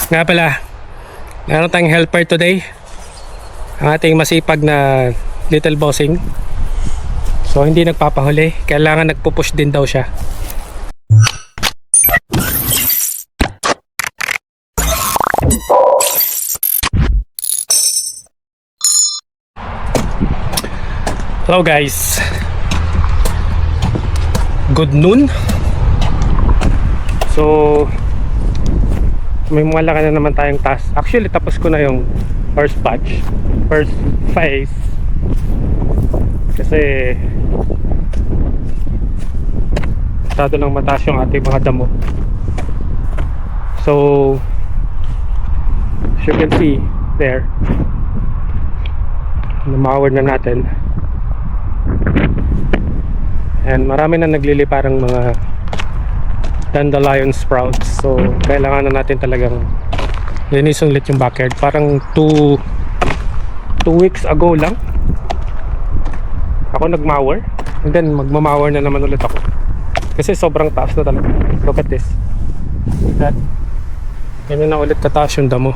Nga pala, meron tayong helper today. Ang ating masipag na little bossing. So hindi nagpapahuli, kailangan nagpupush din daw siya. Hello guys, good noon. So may malaki na naman tayong task. Actually tapos ko na yung first batch, first phase, kasi masyado lang mataas yung ating mga damo. So as you can see there, namawar na natin. And marami na nagliliparang mga dandelion sprouts. So kailangan na natin talagang linisin ulit yung backyard. Parang 2 weeks ago lang ako nagmower, and then magmamower na naman ulit ako kasi sobrang taas na talaga. Look at this. That, ganyan na ulit kataas yung damo.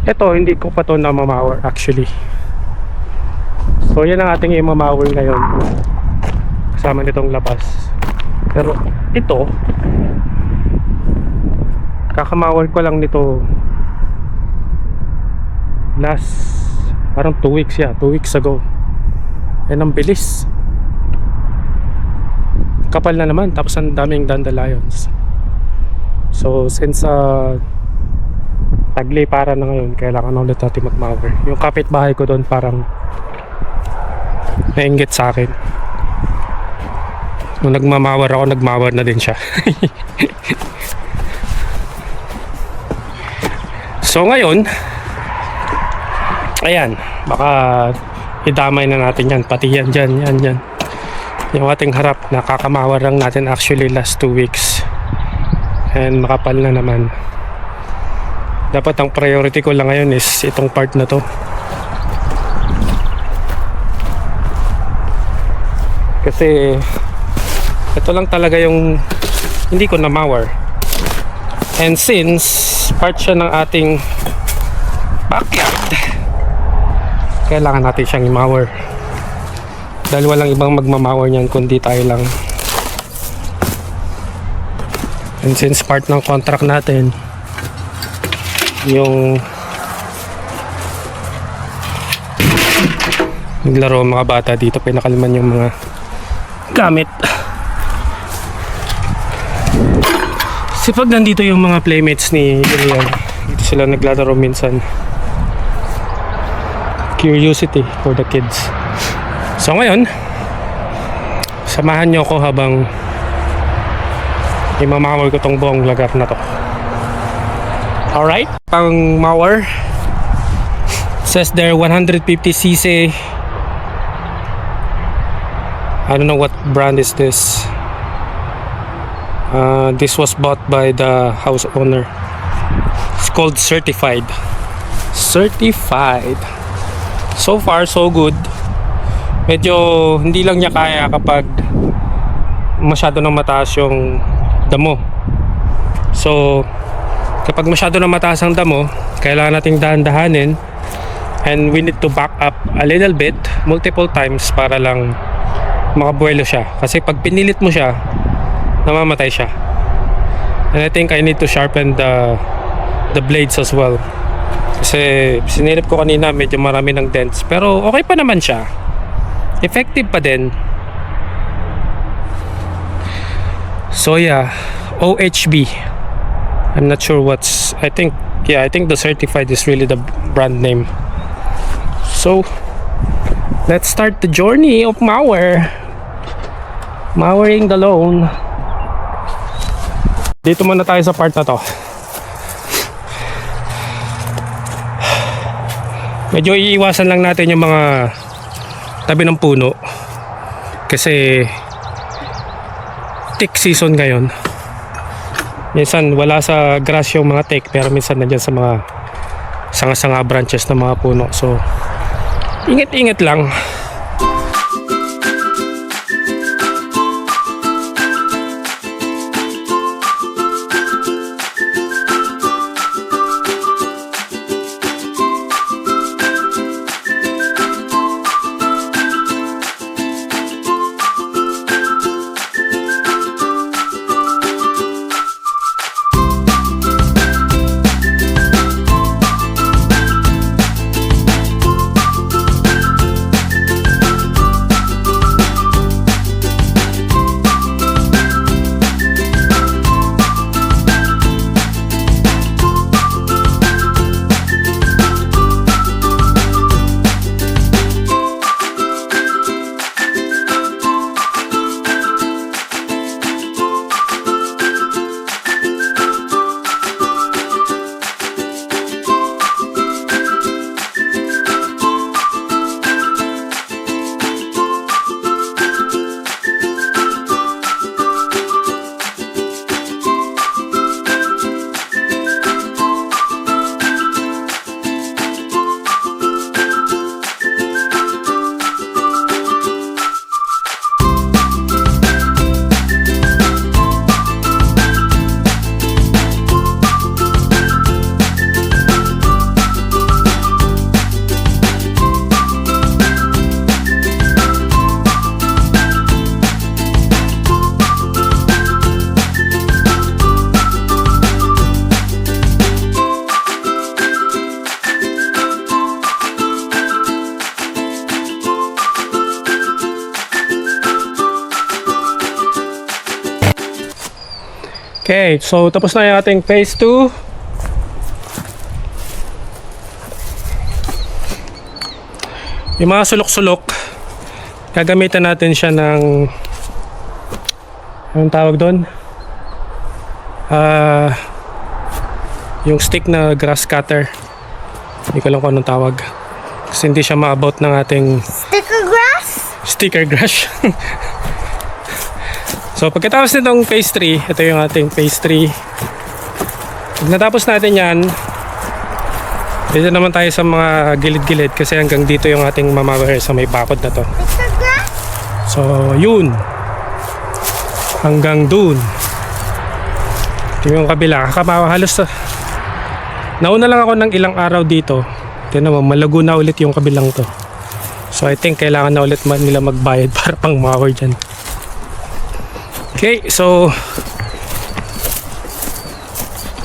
Ito hindi ko pa to na mamower actually. So yan ang ating i-mower ngayon kasama nitong labas. Pero ito, kakamawar ko lang nito last parang 2 weeks, 2 weeks ago. And ang bilis, kapal na naman, tapos ang daming dandelions. So since tagliparan na ngayon, kailangan na ulit natin mag-mower. Yung kapitbahay ko doon parang nainggit sa akin. Nung nagmamawar ako, nagmawar na din siya. So ngayon, ayan, baka idamay na natin yan. Pati yan dyan, yan. Yung ating harap, nakakamawar lang natin actually last 2 weeks. And makapal na naman. Dapat ang priority ko lang ngayon is itong part na to. Kasi ito lang talaga yung hindi ko na mower. And since part siya ng ating backyard, kailangan natin siyang i-mower. Dahil walang ibang magmamower niyan kundi tayo lang. And since part ng contract natin yung naglaro mga bata dito, pinakaliman yung mga gamit. Kasi pag nandito yung mga playmates ni Ilian, dito sila naglalaro minsan. Curiosity for the kids. So ngayon, samahan nyo ako habang imamawar ko tong buong lugar na to. Alright, pang mower says there 150cc. I don't know what brand is this. This was bought by the house owner. It's called Certified. So far so good. Medyo hindi lang niya kaya kapag masyado nang mataas yung damo. So kapag masyado nang mataas ang damo, kailangan nating dahan-dahanin, and we need to back up a little bit multiple times para lang makabuelo siya. Kasi pag pinilit mo siya, namamatay siya. And I think I need to sharpen the blades as well. Kasi sinilip ko kanina, medyo marami ng dents, pero okay pa naman siya. Effective pa din. So yeah, OHB. I'm not sure what's, I think the Certified is really the brand name. So let's start the journey of mowering the lawn. Dito muna tayo sa part na to. Medyo iiwasan lang natin yung mga tabi ng puno kasi tick season ngayon. Minsan wala sa grass yung mga tick, pero minsan nandiyan sa mga sanga-sanga branches ng mga puno. So ingat-ingat lang. Okay, so tapos na yung ating phase 2. Yung mga sulok-sulok, gagamitan natin siya ng anong tawag doon? Yung stick na grass cutter. Hindi ko alam kung anong tawag. Kasi hindi siya maabot ng ating Sticker grass? sticker brush. So pagkatapos nitong phase 3, ito yung ating phase 3. Pag natapos natin yan, dito naman tayo sa mga gilid-gilid kasi hanggang dito yung ating mamawer sa may bakod na to. Sticker grass? So yun, hanggang dun. Ito yung kabila, halos nauna lang ako ng ilang araw dito. Tignan mo, malago na ulit yung kabilang to. So I think kailangan na ulit nila magbayad para pang mower dyan. Okay, so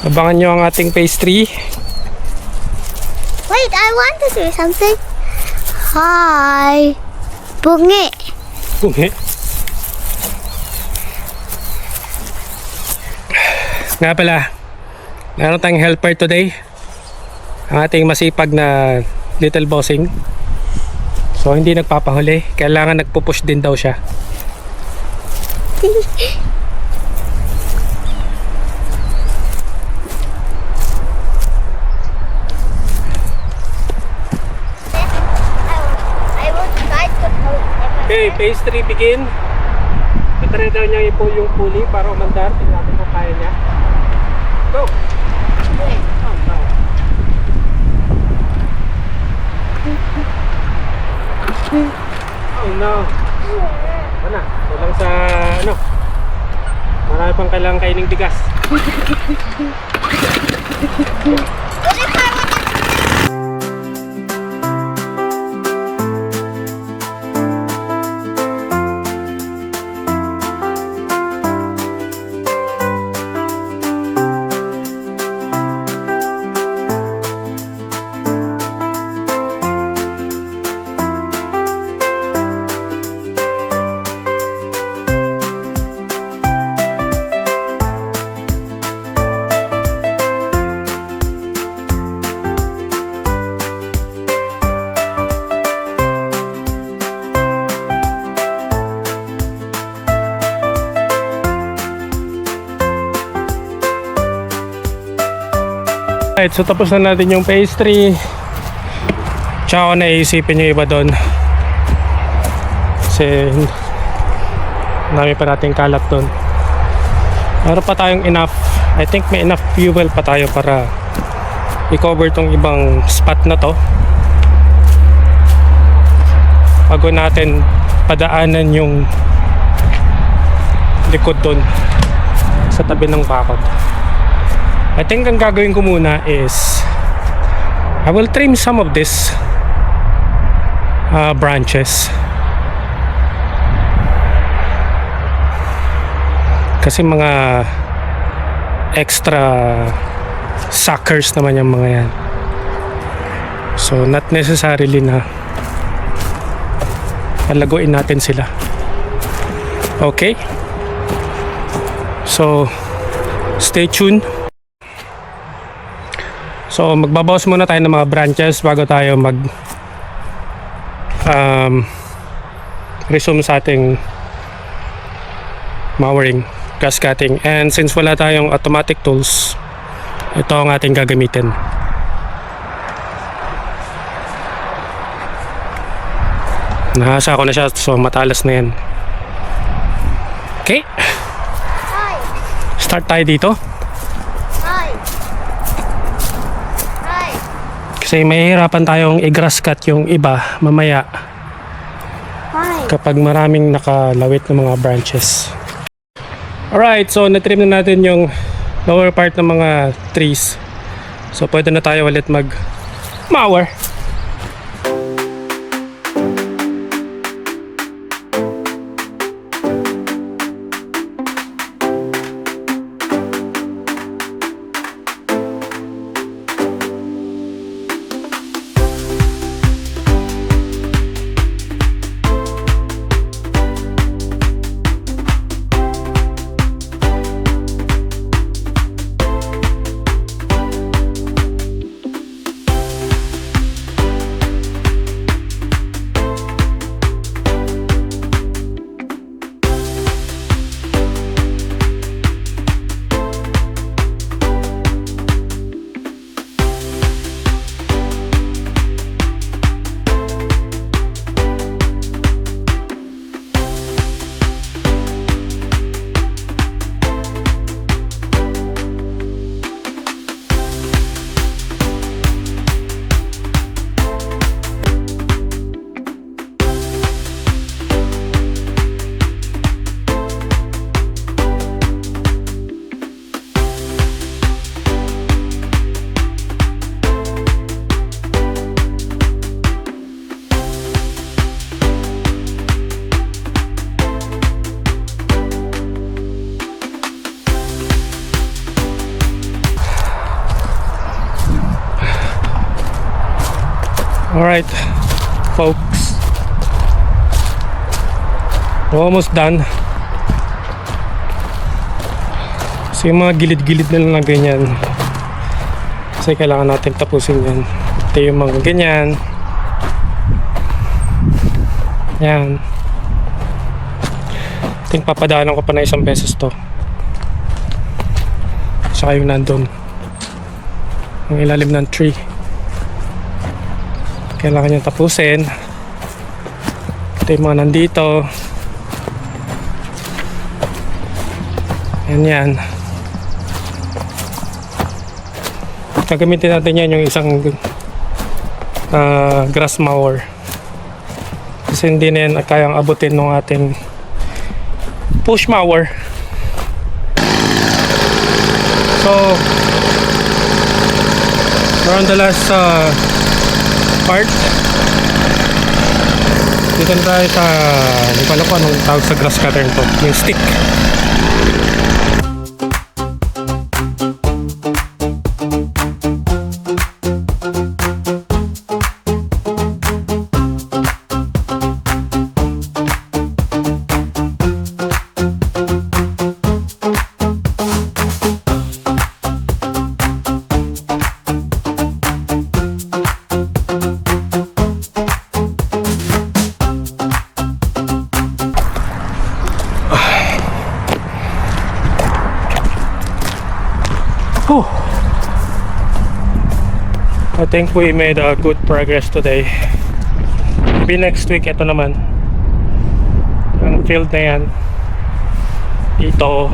abangan nyo ang ating phase 3. Wait, I want to say something. Hi. Bungi. Bungi. Nga pala, meron tayong helper today. Ang ating masipag na little bossing. So hindi nagpapahuli, kailangan nagpupush din daw siya. I will try to pull it. Okay, phase 3 begin. Itry daw niya i-pull yung pulley para umandar. Tingnan natin kung kaya niya. Go! Oh no! Wala. Walang sa ano. Marami pang kailangang kaining bigas. Alright, so tapos na natin yung phase 3. Tsaka ko naisipin yung iba doon. Kasi dami pa nating kalat doon. Meron pa tayong enough. I think may enough fuel pa tayo para i-cover tong ibang spot na to. Bago natin padaanan yung likod doon sa tabi ng bakod. I think ang gagawin ko muna is I will trim some of this branches kasi mga extra suckers naman yung mga yan, so not necessarily na palaguin natin sila. Okay, so stay tuned. So magbabawas muna tayo ng mga branches bago tayo mag resume sa ating mowering, grass cutting. And since wala tayong automatic tools, ito ang ating gagamitin. Nahasa ko na siya, so matalas na yan. Okay, Hi. start tayo dito. Hi. Hi. Kasi mahihirapan tayong i-grass cut yung iba mamaya Hi. kapag maraming nakalawit ng mga branches. Alright, so natrim na natin yung lower part ng mga trees. So pwede na tayo ulit mag-mower. Alright, folks. We're almost done. So yung mga gilid-gilid na lang na ganyan. Kasi kailangan natin tapusin yan. Ito yung mga ganyan. Yan. I think papadaanan ko pa na 1 beses to. Saka yung nandun. Ang ilalim ng tree. Kailangan nyo tapusin. Ito yung mga nandito. Yan. Gagamitin natin yan yung isang grass mower. Kasi hindi na yan kayang abutin ng ating push mower. So, we're on the last part. Dito na tayo sa, hindi ko alam kung anong tawag sa grass cutter nito, yung stick. Whew. I think we made a good progress today. Maybe next week, ito naman ang field na yan dito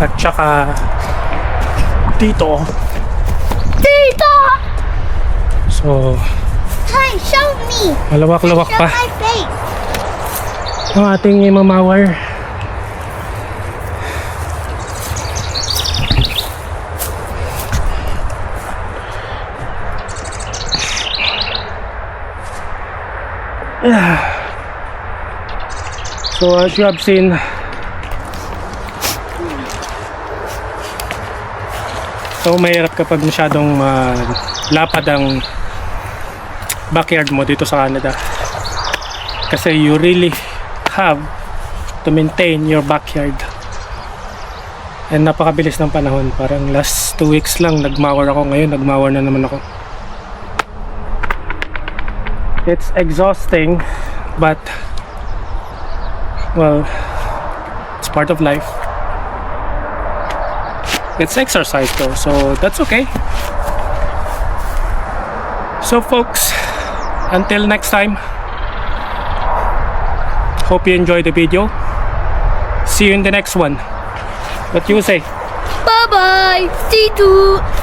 at saka dito. So Hey, show me. malawak-lawak Show pa my face. ang ating mamawar. So as you have seen, so mahirap kapag masyadong lapad ang backyard mo dito sa Canada, kasi you really have to maintain your backyard. And napakabilis ng panahon, parang last 2 weeks lang nagmower ako, ngayon nagmower na naman ako. It's exhausting, but well, it's part of life. It's exercise though, so that's okay. So folks, until next time, hope you enjoyed the video. See you in the next one. What you say? Bye bye. See you.